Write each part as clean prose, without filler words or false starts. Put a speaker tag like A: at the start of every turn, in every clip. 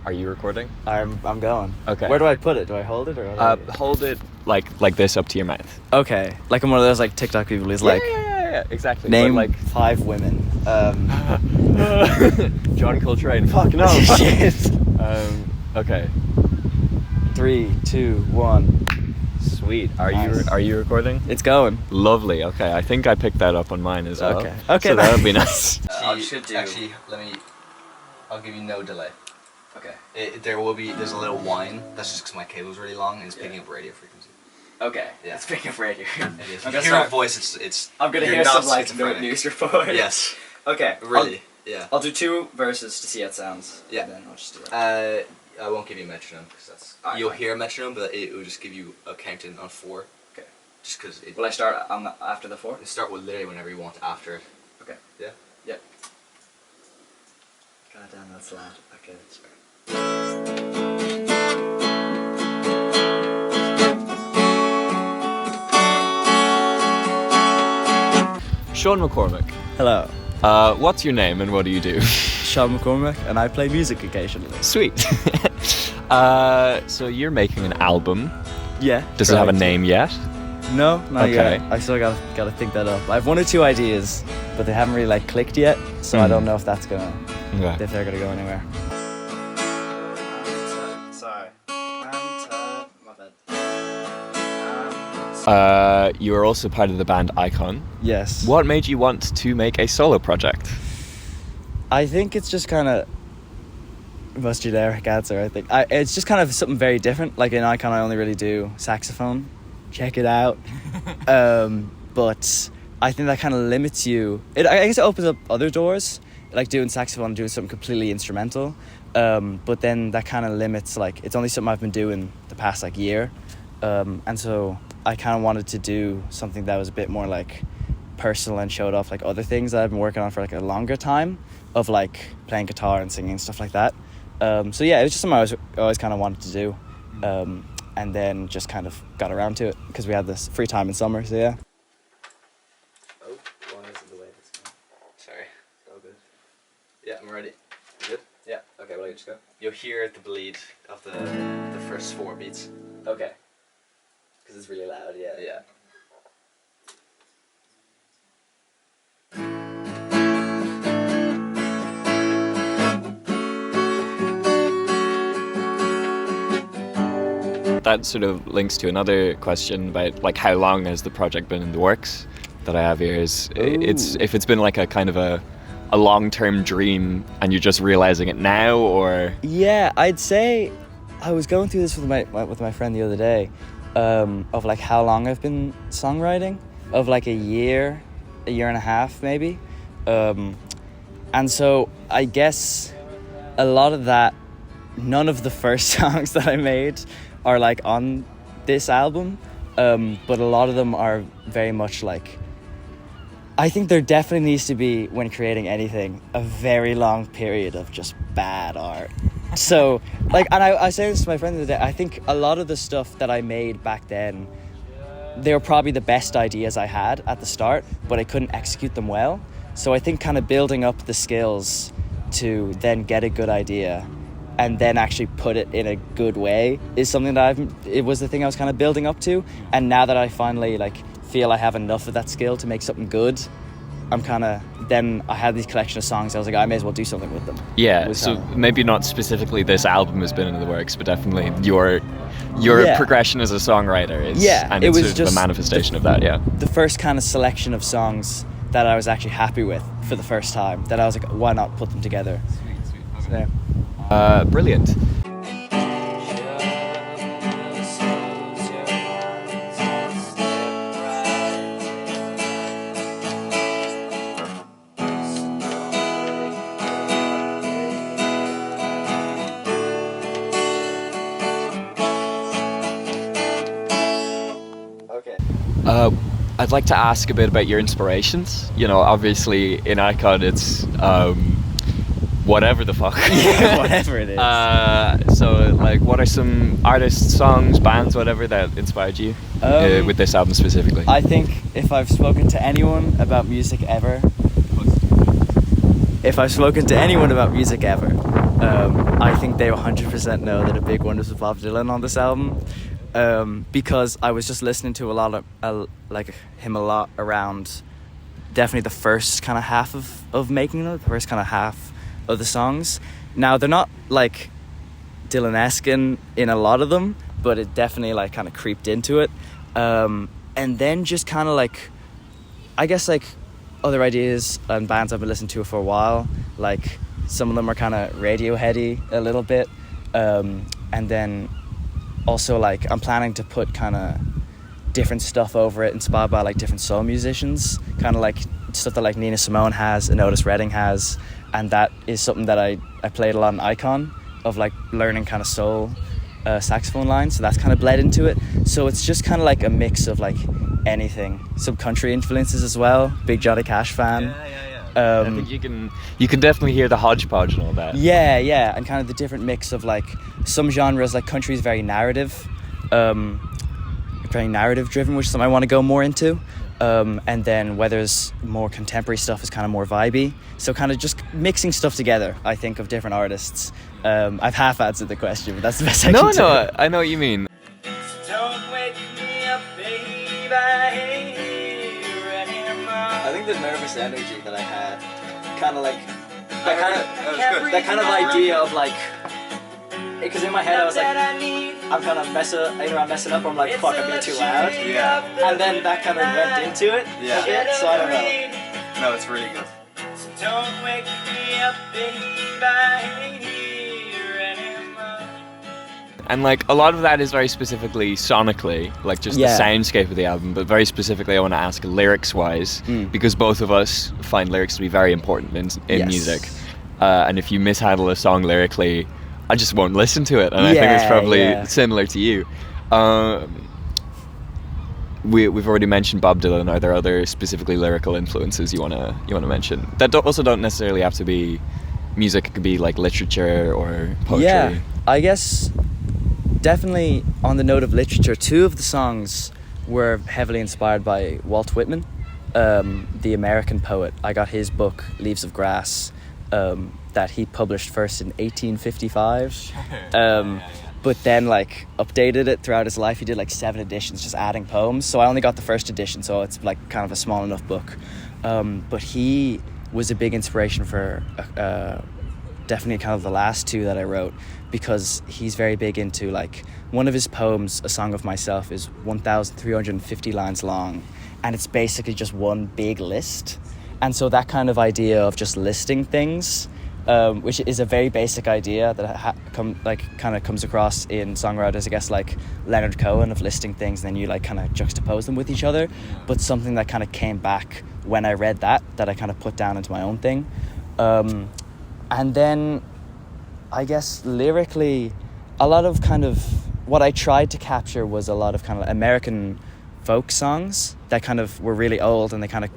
A: Are you recording?
B: I'm going.
A: Okay.
B: Where do I put it? Do I hold it or?
A: Hold it like this up to your mouth.
B: Okay. Like I'm one of those like TikTok people who's like
A: Yeah, exactly.
B: name
A: But, like
B: 5 women.
A: John Coltrane. Fuck no.
B: Shit.
A: Okay.
B: 3, 2, 1.
A: Sweet.
B: Nice.
A: Are you recording?
B: It's going.
A: Lovely. Okay. I think I picked that up on mine as well.
B: Okay.
A: So that would be nice.
B: I'll just do-
C: Actually, I'll give you no delay.
B: Okay.
C: There's a little whine. That's just because my cable's really long and it's picking up radio frequency.
B: Okay.
C: Yeah.
B: It's picking up radio.
C: It is.
B: I'm
C: If
B: gonna
C: you hear
B: start-
C: a voice, it's.
B: I'm gonna
C: you're
B: hear
C: not
B: some like
C: schizophrenic.
B: news report.
C: Yes.
B: Okay.
C: Really. Yeah.
B: I'll do 2 verses to see how it sounds.
C: Yeah.
B: And then I'll just do it.
C: I won't give you a metronome because that's.
B: Alright,
C: You'll
B: fine.
C: hear a metronome, but it will just give you a countdown on 4.
B: Okay.
C: Just because it.
B: Will I start after the 4?
C: Start with literally whenever you want after it.
B: Okay.
C: Yeah.
B: Yep. God damn, that's loud. Okay, that's fair.
A: Sean McCormick.
B: Hello,
A: What's your name and what do you do?
B: Sean McCormick, and I play music occasionally.
A: Sweet. So you're making an album.
B: Yeah.
A: Does it have a
B: correct.
A: name yet?
B: No, not
A: Okay.
B: yet. I still gotta think that up. I have 1 or 2 ideas, but they haven't really like clicked yet, so I don't know if that's gonna
A: Okay.
B: if they're gonna go anywhere. Sorry. My bad.
A: You are also part of the band Icon.
B: Yes.
A: What made you want to make a solo project?
B: I think it's just kind of most generic answer. I think it's just kind of something very different. Like in Icon, I only really do saxophone. Check it out. But I think that kind of limits you. I guess it opens up other doors, like doing saxophone, doing something completely instrumental. But then that kind of limits. Like it's only something I've been doing the past like year, and so I kind of wanted to do something that was a bit more like personal and showed off like other things that I've been working on for like a longer time, of like playing guitar and singing and stuff like that. So yeah, it was just something I always kind of wanted to do, and then just kind of got around to it because we had this free time in summer. So yeah.
C: Oh, why is it the way it's going? Sorry. All good. Yeah, I'm ready. You good? Yeah. Okay, well, I just go. You'll hear the bleed of the first 4 beats.
B: Okay. Because it's really loud. Yeah.
C: Yeah.
A: That sort of links to another question about like how long has the project been in the works that I have here is it's
B: Ooh.
A: if it's been like a kind of a long-term dream and you're just realizing it now, or
B: Yeah, I'd say I was going through this with my friend the other day, of like how long I've been songwriting, of like a year and a half maybe, and so I guess a lot of that, none of the first songs that I made are like on this album, but a lot of them are very much like, I think there definitely needs to be, when creating anything, a very long period of just bad art. So, like, and I say this to my friend the other day, I think a lot of the stuff that I made back then, they were probably the best ideas I had at the start, but I couldn't execute them well. So I think kind of building up the skills to then get a good idea and then actually put it in a good way is something that it was the thing I was kind of building up to. And now that I finally like feel I have enough of that skill to make something good, then I had these collection of songs. I was like, I may as well do something with them.
A: yeah.
B: With
A: So
B: some-
A: maybe not specifically this album has been in the works, but definitely your
B: Yeah.
A: progression as a songwriter is,
B: Yeah,
A: and
B: it
A: it's
B: was
A: sort of
B: just
A: a manifestation of that. Yeah.
B: The first kind of selection of songs that I was actually happy with for the first time, that I was like, why not put them together? So, yeah.
A: Brilliant.
B: Okay.
A: I'd like to ask a bit about your inspirations. You know, obviously in Icon it's whatever the fuck.
B: Whatever it is.
A: So, like, what are some artists, songs, bands, whatever that inspired you with this album specifically?
B: I think if I've spoken to anyone about music ever, I think they 100% know that a big one was Bob Dylan on this album, because I was just listening to a lot of like him a lot around definitely the first kind of half of making them, the first kind of half of the songs. Now they're not like Dylan-esque in a lot of them, but it definitely like kind of creeped into it, and then just kind of like, I guess like other ideas and bands I've been listening to for a while, like some of them are kind of Radioheady a little bit, and then also like I'm planning to put kind of different stuff over it inspired by like different soul musicians, kind of like stuff that like Nina Simone has and Otis Redding has, and that is something that I played a lot in Icon, of like learning kind of soul saxophone lines, so that's kind of bled into it. So it's just kind of like a mix of like anything, some country influences as well, big Johnny Cash fan.
A: I think you can definitely hear the hodgepodge and all that.
B: Yeah, and kind of the different mix of like some genres, like country is very narrative driven, which is something I want to go more into, and then where there's more contemporary stuff is kind of more vibey, so kind of just mixing stuff together, I think, of different artists. I've half answered the question, but that's the best I can do.
A: No, I know what you mean.
B: Don't wake me up, baby, I think the nervous energy that I had, kind of like that kind of idea of like, because in my head I was like, I'm kind of either I'm messing up or I'm like, fuck, I'm being too loud.
C: Yeah.
B: And then that kind of went into it a bit, so I don't know.
C: No, it's really good.
B: So don't wake me up, baby, I ain't here anymore.
A: And like a lot of that is very specifically sonically, like just the soundscape of the album, but very specifically I want to ask lyrics wise, because both of us find lyrics to be very important in music, and if you mishandle a song lyrically, I just won't listen to it, and I think it's probably similar to you. We've already mentioned Bob Dylan. Are there other specifically lyrical influences you wanna mention that also don't necessarily have to be music? It could be like literature or poetry.
B: Yeah, I guess definitely on the note of literature, two of the songs were heavily inspired by Walt Whitman, the American poet. I got his book Leaves of Grass, that he published first in 1855, but then like updated it throughout his life. He did like 7 editions, just adding poems. So I only got the first edition, so it's like kind of a small enough book. But he was a big inspiration for definitely kind of the last 2 that I wrote, because he's very big into like, one of his poems, A Song of Myself, is 1,350 lines long, and it's basically just one big list. And so that kind of idea of just listing things, which is a very basic idea that kind of comes across in songwriters, I guess, like Leonard Cohen, of listing things and then you like kind of juxtapose them with each other, but something that kind of came back when I read that I kind of put down into my own thing. And then I guess lyrically, a lot of kind of what I tried to capture was a lot of kind of American folk songs that kind of were really old and they kind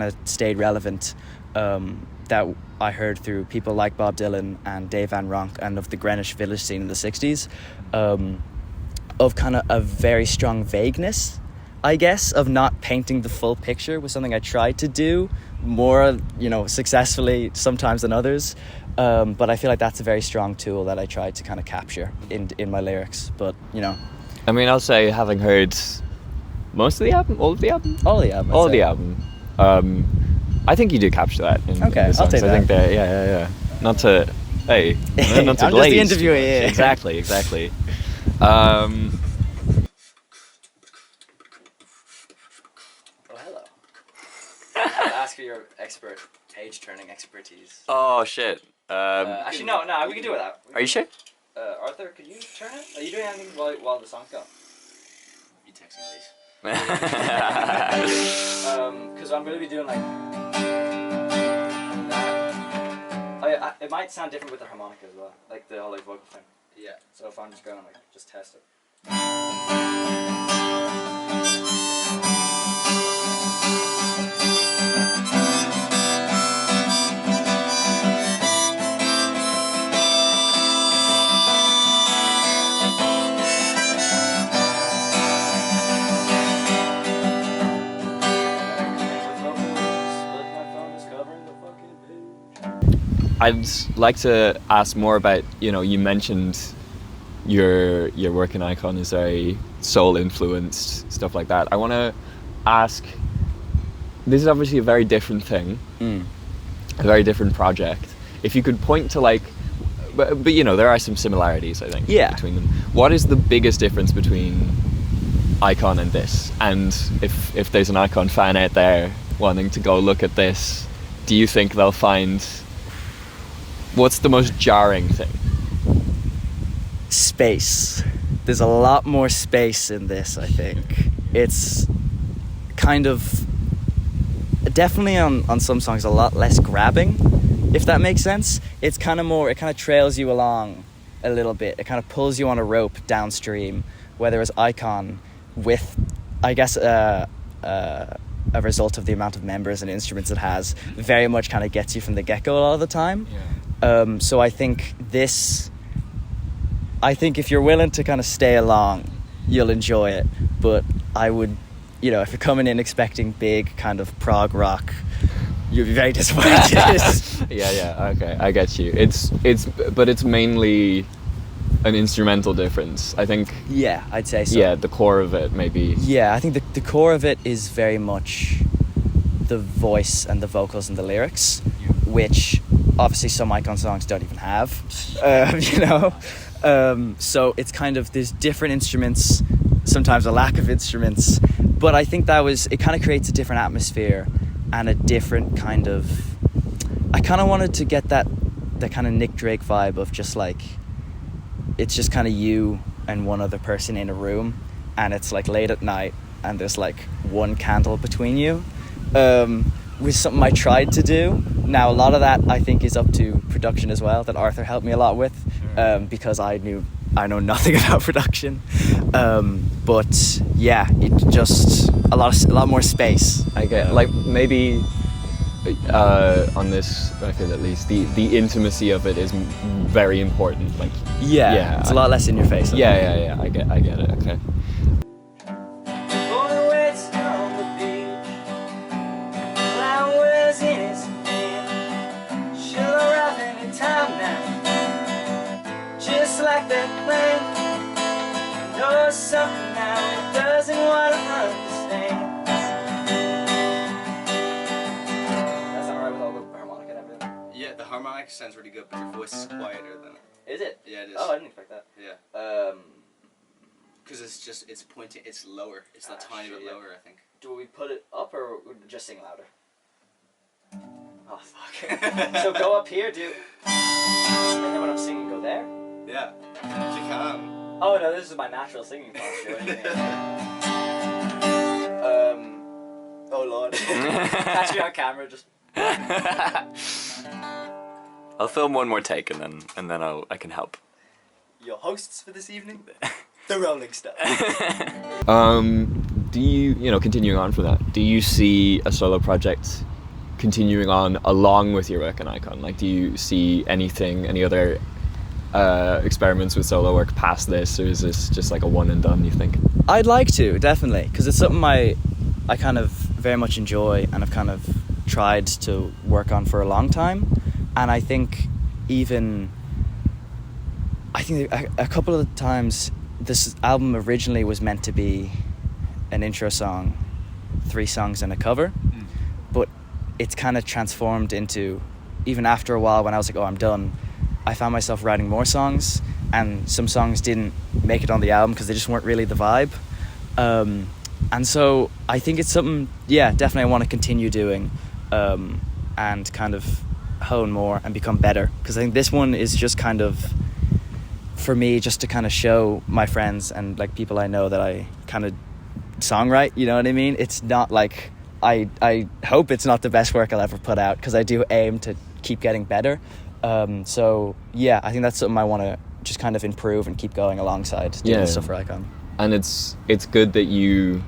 B: of stayed relevant, that I heard through people like Bob Dylan and Dave Van Ronk and of the Greenwich Village scene in the 60s, of kind of a very strong vagueness, I guess, of not painting the full picture, was something I tried to do more, successfully sometimes than others, but I feel like that's a very strong tool that I tried to kind of capture in my lyrics. But
A: I mean, I'll say, having heard most of the album, all of the album, I think you do capture that in the songs.
B: I'll take that.
A: I think that, yeah. Not to
B: I'm
A: glaze.
B: just the interviewer here.
A: Exactly.
B: Oh, hello. I'll ask for your page-turning expertise.
A: Oh shit.
B: Actually, no, we can do it without.
A: Are you sure?
B: Arthur, could you turn it? Are you doing anything while the song's going? You texting Elise. Because I'm going to be doing like that. It might sound different with the harmonica as well, like the whole like vocal thing. Yeah. So if I'm just going like just test it.
A: I'd like to ask more about, you mentioned your work in Icon is very soul influenced, stuff like that. I want to ask, this is obviously a very different thing, a very different project. If you could point to but there are some similarities, I think, between them. What is the biggest difference between Icon and this? And if there's an Icon fan out there wanting to go look at this, do you think they'll find, what's the most jarring thing?
B: Space. There's a lot more space in this, I think. It's kind of, definitely on some songs, a lot less grabbing, if that makes sense. It's kind of more, it kind of trails you along a little bit. It kind of pulls you on a rope downstream, whether it's Icon with, I guess, a result of the amount of members and instruments it has, very much kind of gets you from the get-go a lot of the time. So I think if you're willing to kind of stay along, you'll enjoy it. But I would, if you're coming in expecting big kind of prog rock, you'll be very disappointed.
A: Yeah, okay, I get you. But it's mainly an instrumental difference, I think.
B: Yeah, I'd say so.
A: Yeah, the core of it, maybe.
B: Yeah, I think the core of it is very much the voice and the vocals and the lyrics, which obviously some Icon songs don't even have, so it's kind of, there's different instruments, sometimes a lack of instruments, but I think it kind of creates a different atmosphere and a different kind of, I kind of wanted to get that kind of Nick Drake vibe of just like, it's just kind of you and one other person in a room, and it's like late at night and there's like one candle between you, was something I tried to do. Now a lot of that I think is up to production as well, that Arthur helped me a lot with, because I know nothing about production, but yeah, it just a lot more space.
A: I get maybe on this record at least, the intimacy of it is very important.
B: It's a lot less in your face.
A: Yeah. I get it. Okay.
B: Like that plan, I know something now it doesn't want to understand. That's not right with all the harmonic and everything.
C: Yeah, the harmonic sounds really good, but your voice is quieter than it.
B: Is it?
C: Yeah, it is.
B: Oh, I didn't expect that.
C: Yeah. Because it's pointing, it's lower. It's that tiny bit lower, I think.
B: Do we put it up or just sing louder? Oh, fuck. So go up here, and then when I'm singing, go there?
C: Yeah, if you can.
B: Oh no, this is my natural singing posture. Oh lord. Catch me on camera, just.
A: I'll film one more take and then I can help.
B: Your hosts for this evening, the Rolling Stones.
A: Do you, continuing on from that, do you see a solo project continuing on along with your work in Icon? Like, do you see any other experiments with solo work past this, or is this just like a one and done, you think?
B: I'd like to, definitely, because it's something I kind of very much enjoy and I've kind of tried to work on for a long time. And I think a couple of times this album originally was meant to be an intro song, 3 songs and a cover, but it's kind of transformed into, even after a while when I was like, oh, I'm done, I found myself writing more songs, and some songs didn't make it on the album because they just weren't really the vibe. And so I think it's something, definitely I want to continue doing, and kind of hone more and become better. Because I think this one is just kind of, for me, just to kind of show my friends and like people I know that I kind of songwrite, you know what I mean? It's not like, I hope it's not the best work I'll ever put out, because I do aim to keep getting better. So yeah, I think that's something I want to just kind of improve and keep going alongside doing stuff for Icon.
A: And it's good that you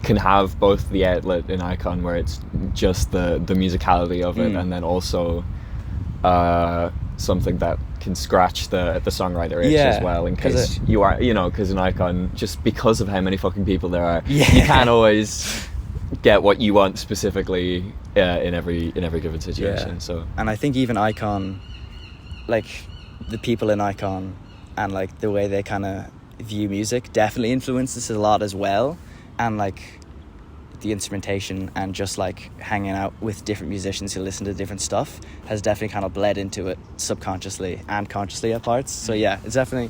A: can have both the outlet in Icon where it's just the musicality of it, and then also something that can scratch the songwriter itch as well, in case you are, because in Icon, just because of how many fucking people there are, you can't always get what you want specifically in every given situation.
B: Yeah.
A: So,
B: and I think even Icon, like the people in Icon and like the way they kind of view music definitely influences it a lot as well. And like the instrumentation and just like hanging out with different musicians who listen to different stuff has definitely kind of bled into it subconsciously and consciously at parts. So yeah, it's definitely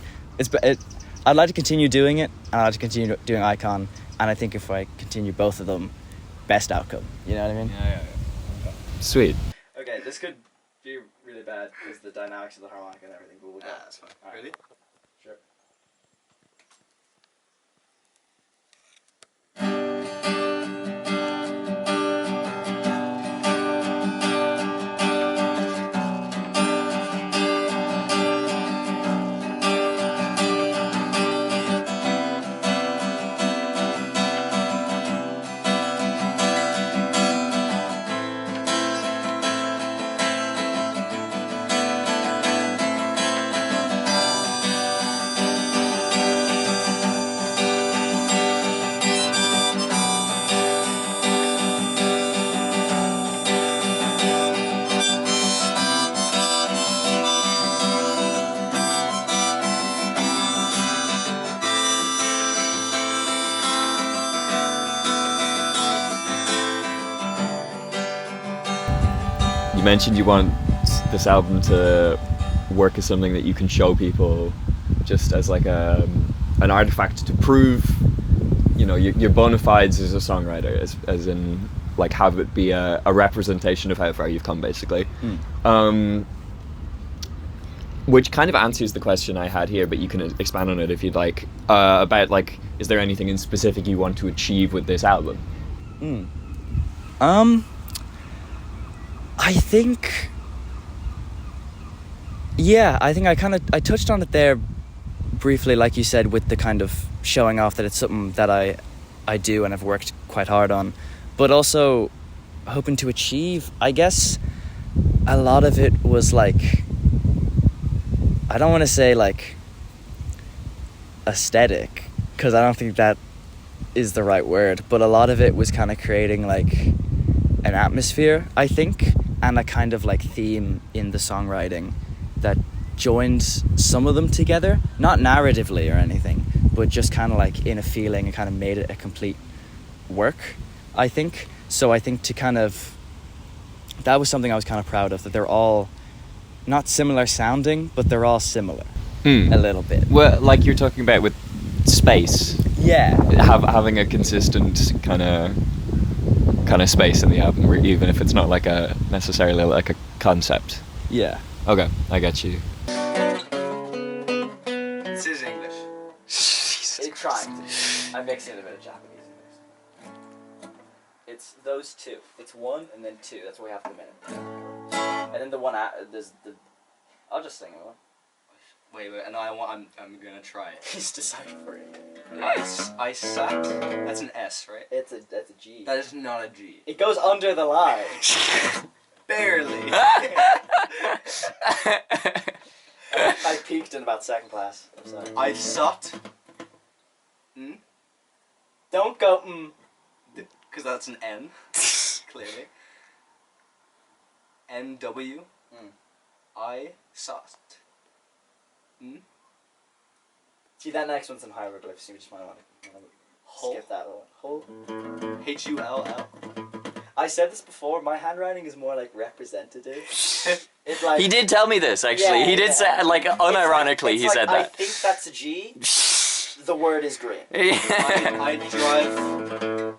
B: I'd like to continue doing it, and I'd like to continue doing Icon, and I think if I continue both of them, best outcome. You know what I mean?
C: Yeah. Okay.
A: sweet.
B: Okay, this could be really bad because the dynamics of the harmonica and everything, but we'll go.
C: That's fine.
B: All right.
C: Ready?
B: Sure.
A: You mentioned you want this album to work as something that you can show people, just as like an artifact to prove, you know, your bona fides as a songwriter, as in like have it be a representation of how far you've come, basically. Which kind of answers the question I had here, but you can expand on it if you'd like, about like, is there anything in specific you want to achieve with this album?
B: I think I touched on it there briefly, like you said, with the kind of showing off that it's something that I do and I've worked quite hard on, but also hoping to achieve. I guess a lot of it was like, I don't want to say like aesthetic, because I don't think that is the right word, but a lot of it was kind of creating like an atmosphere, I think, and a kind of like theme in the songwriting that joined some of them together, not narratively or anything, but just kind of like in a feeling and kind of made it a complete work, I think. So I think that was something I was kind of proud of, that they're all not similar sounding, but they're all similar a little bit.
A: Well, like you're talking about with space.
B: Yeah.
A: Having a consistent kind of space in the album, even if it's not like necessarily like a concept.
B: Yeah.
A: Okay, I get you.
C: This is English.
B: It's trying to. I'm mixing a bit of Japanese in this. It's those two. It's one and then two. That's what we have at the minute. And then the one there's the. I'll just sing it.
C: Wait, and I'm gonna try it.
B: He's deciphering.
C: I sat. That's an S, right?
B: That's a G.
C: That is not a G.
B: It goes under the line.
C: Barely.
B: I peaked in about second class. I'm sorry.
C: I sat.
B: Don't go
C: Because that's an N. Clearly. NW. I sat.
B: See, that next one's in hieroglyphs. You just might want to skip that one. Hull.
C: Hull.
B: I said this before. My handwriting is more like representative. It's like
A: He did tell me this, actually.
B: Yeah,
A: he did say, like, unironically, he said
B: I
A: that.
B: think that's a G. The word is green.
C: I drive.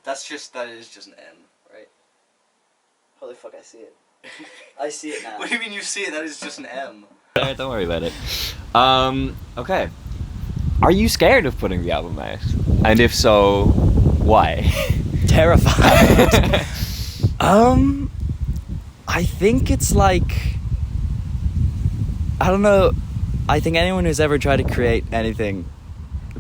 C: That is just an N, right?
B: Holy fuck! I see it. I see it now.
C: What do you mean you see it? That is just an M.
A: Don't worry about it. Okay. Are you scared of putting the album out? And if so, why?
B: Terrified. I think it's like, I don't know. I think anyone who's ever tried to create anything,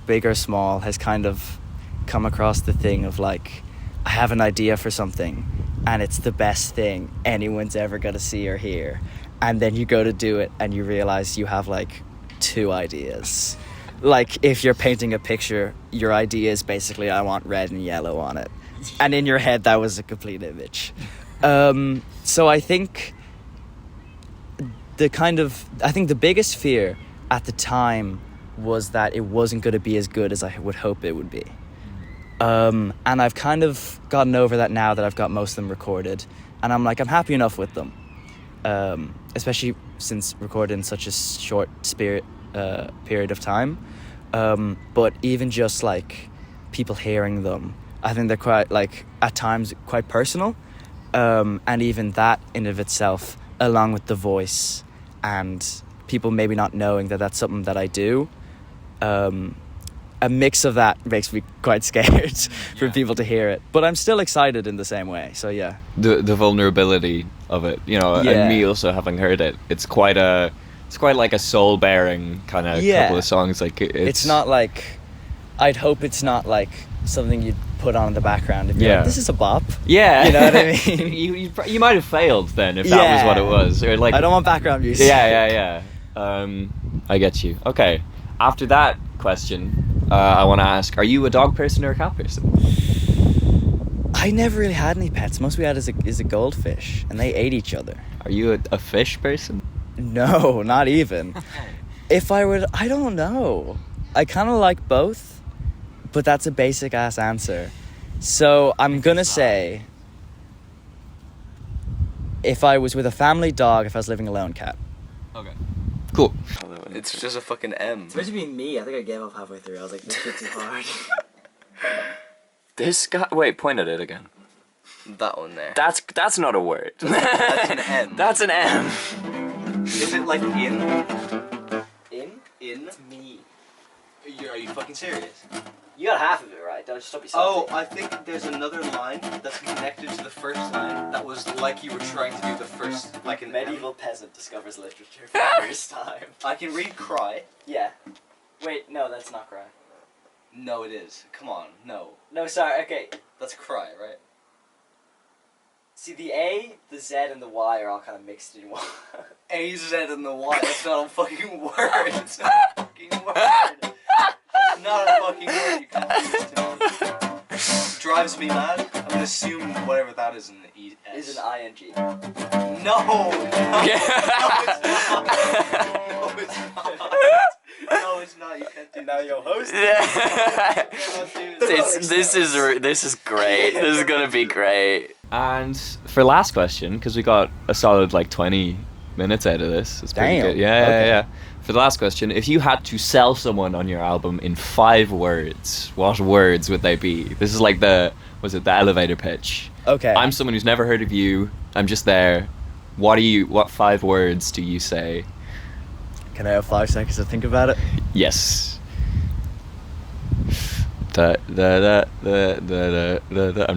B: big or small, has kind of come across the thing of like, I have an idea for something and it's the best thing anyone's ever gonna see or hear, and then you go to do it and you realize you have like two ideas. Like if you're painting a picture, your idea is basically I want red and yellow on it, and in your head that was a complete image. So I think the biggest fear at the time was that it wasn't going to be as good as I would hope it would be. And I've kind of gotten over that now that I've got most of them recorded, and I'm happy enough with them, especially since recorded in such a short period of time. But even just people hearing them, I think they're quite at times quite personal, and even that in of itself, along with the voice and people maybe not knowing that that's something that I do, a mix of that makes me quite scared for people to hear it, but I'm still excited in the same way. So yeah,
A: the vulnerability of it, and me also having heard it, it's quite like a soul bearing kind of couple of songs. It's not
B: I'd hope it's not something you'd put on in the background and be this is a bop.
A: Yeah,
B: you know what I mean.
A: you might have failed then if that was what it was, or
B: I don't want background music.
A: Yeah. I get you. Okay, after that question, I want to ask: are you a dog person or a cat person?
B: I never really had any pets. Most we had is a goldfish, and they ate each other.
A: Are you a fish person?
B: No, not even. If I would, I don't know. I kind of like both, but that's a basic ass answer. So I'm gonna say, if I was with a family dog, if I was living alone, cat.
A: Okay. Cool.
C: It's just a fucking M.
B: It's supposed to be me. I think I gave up halfway through. I was like, this shit's too hard.
A: This guy. Wait, point at it again.
C: That one there.
A: That's not a word.
C: That's an M.
A: That's an M.
C: Is it like in?
B: In?
C: It's
B: me.
C: Are you fucking serious?
B: You got half of it right. Don't stop yourself.
C: Oh, I think there's another line that's connected to the first line that was like you were trying to do the first, like an
B: medieval peasant discovers literature for the first time.
C: I can read cry.
B: Yeah. Wait, no, that's not cry.
C: No, it is. Come on, no.
B: No, sorry, okay.
C: That's cry, right?
B: See, the A, the Z, and the Y are all kind of mixed in one.
C: A, Z, and the Y. That's not a fucking word. It's not a fucking word. It's not a fucking word. You can't do this to me. Drives me mad. I'm gonna assume whatever that is in the E.
B: Is an ING.
C: No! No, it's not. No, it's not. You can't do.
B: Now you're hosting.
A: This is great. This is gonna be great. And for last question, because we got a solid 20 minutes out of this. It's pretty good. Yeah. For the last question, if you had to sell someone on your album in 5 words, what words would they be? This is like the elevator pitch.
B: Okay.
A: I'm someone who's never heard of you. I'm just there. What 5 words do you say?
B: Can I have 5 seconds to think about it?
A: Yes. I'm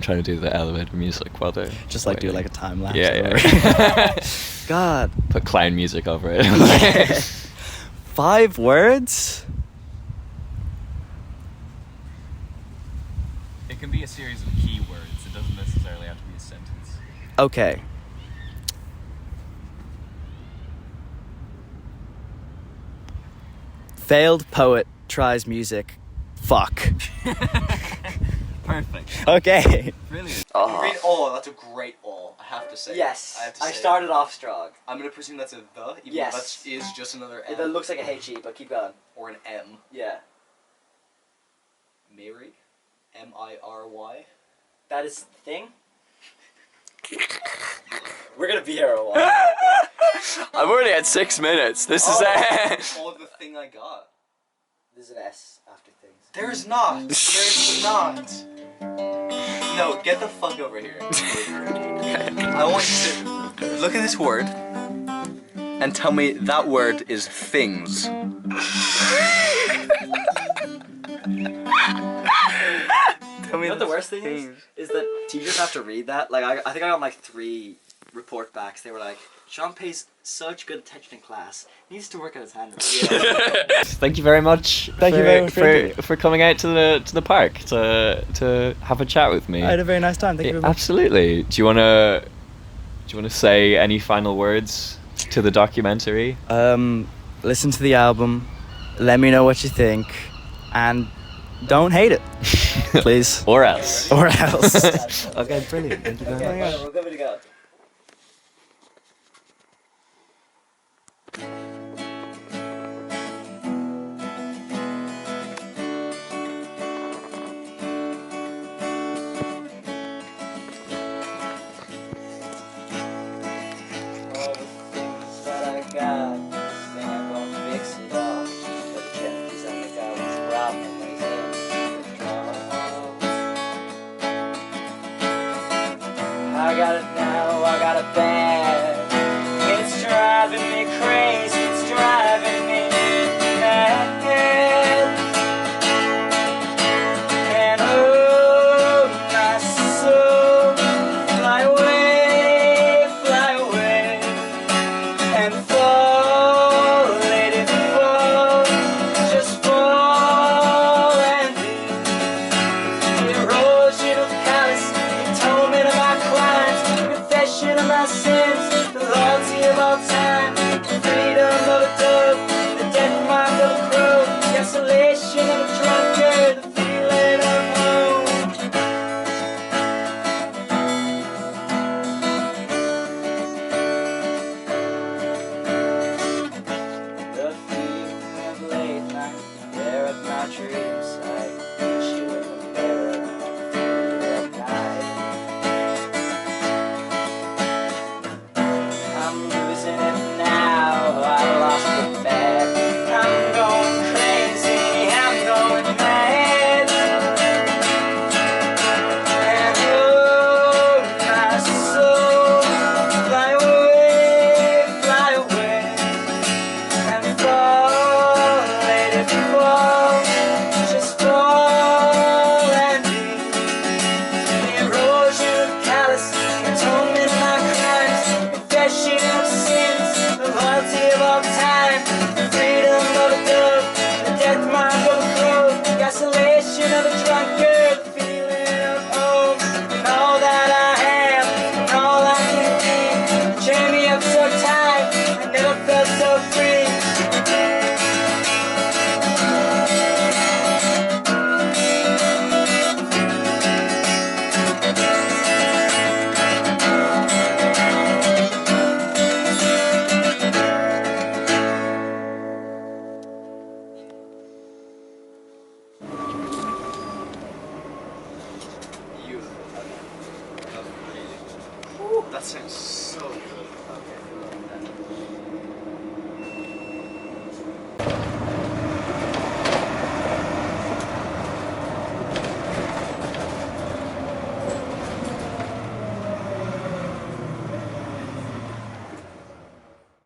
A: trying to do the elevator music while they're
B: just do a time lapse.
A: Yeah.
B: God.
A: Put clown music over it.
B: 5 words?
A: It can be a series of keywords. It doesn't necessarily have to be a sentence.
B: Okay. Failed poet tries music. Fuck.
A: Perfect.
B: Okay.
A: Brilliant.
C: That's a great all. I have to say.
B: Yes.
C: I have to say.
B: started off strong.
C: I'm gonna presume that's a the, even
B: yes.
C: though that is just another M.
B: It looks like a HE, but keep going.
C: Or an M.
B: Yeah.
C: Mary? M-I-R-Y?
B: That is the thing? We're gonna be here a while.
A: I've already had 6 minutes. This is it.
C: All the thing I got.
B: There's an S after things.
C: There's not. There's not. No, get the fuck over here. I want you to look at this word and tell me that word is things. Tell me
B: you know what the worst thing is that teachers have to read that. I think I got 3 report backs. They were like, Sean pays such good attention in class. He needs to work on his handwriting.
A: Thank you very much.
B: Thank you very much
A: for coming out to the park to have a chat with me.
B: I had a very nice time. Thank you very much.
A: Absolutely. Do you wanna say any final words to the documentary?
B: Listen to the album. Let me know what you think, and don't hate it, please.
A: Or else.
B: Or else. Okay, brilliant. Thank you very much.
C: We'll give it a go. All the things that I got, think I'm gonna fix it all. But the truth is, I think I was robbing ways in the drama. I got it now, I got it bad. It's driving me crazy, it's driving me mad. And oh, my soul, fly away, and fall, lady, fall, just fall and be the erosion of callous, the torment of my crimes, confession of my sins, the loyalty of all time, the freedom of a dove, the death mark of a crow, the isolation of a drunkard, the feeling of home. The feeling of late night, there at my dreams.